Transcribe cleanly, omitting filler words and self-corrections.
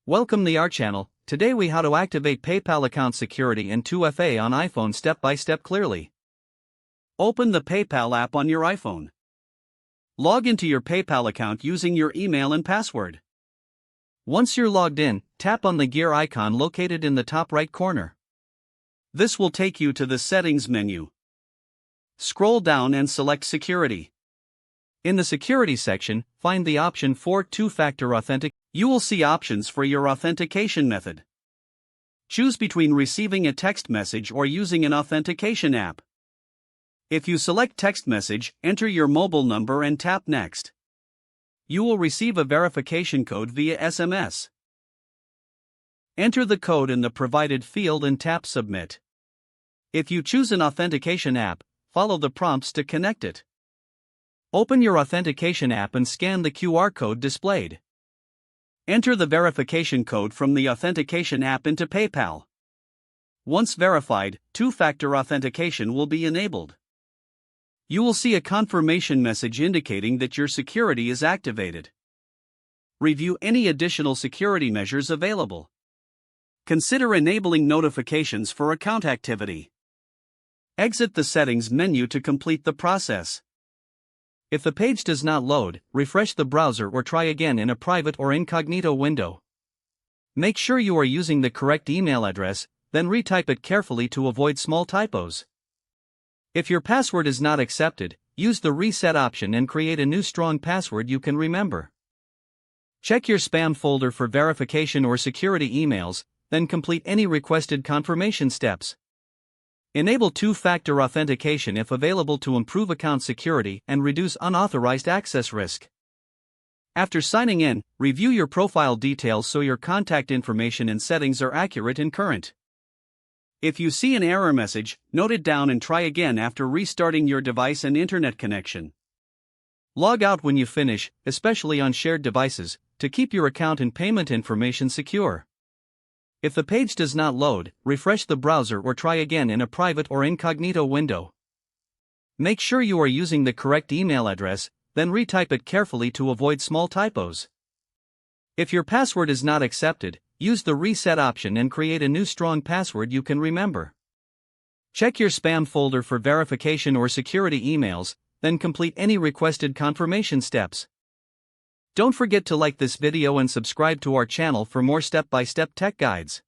Welcome to our channel. Today we how to activate PayPal account security and 2FA on iPhone step by step clearly. Open the PayPal app on your iPhone. Log into your PayPal account using your email and password. Once you're logged in, tap on the gear icon located in the top right corner. This will take you to the settings menu. Scroll down and select security. In the security section, find the option for two-factor authentication. You will see options for your authentication method. Choose between receiving a text message or using an authentication app. If you select text message, enter your mobile number and tap Next. You will receive a verification code via SMS. Enter the code in the provided field and tap Submit. If you choose an authentication app, follow the prompts to connect it. Open your authentication app and scan the QR code displayed. Enter the verification code from the authentication app into PayPal. Once verified, two-factor authentication will be enabled. You will see a confirmation message indicating that your security is activated. Review any additional security measures available. Consider enabling notifications for account activity. Exit the settings menu to complete the process. If the page does not load, refresh the browser or try again in a private or incognito window. Make sure you are using the correct email address, then retype it carefully to avoid small typos. If your password is not accepted, use the reset option and create a new strong password you can remember. Check your spam folder for verification or security emails, then complete any requested confirmation steps. Enable two-factor authentication if available to improve account security and reduce unauthorized access risk. After signing in, review your profile details so your contact information and settings are accurate and current. If you see an error message, note it down and try again after restarting your device and internet connection. Log out when you finish, especially on shared devices, to keep your account and payment information secure. If the page does not load, refresh the browser or try again in a private or incognito window. Make sure you are using the correct email address, then retype it carefully to avoid small typos. If your password is not accepted, use the reset option and create a new strong password you can remember. Check your spam folder for verification or security emails, then complete any requested confirmation steps. Don't forget to like this video and subscribe to our channel for more step-by-step tech guides.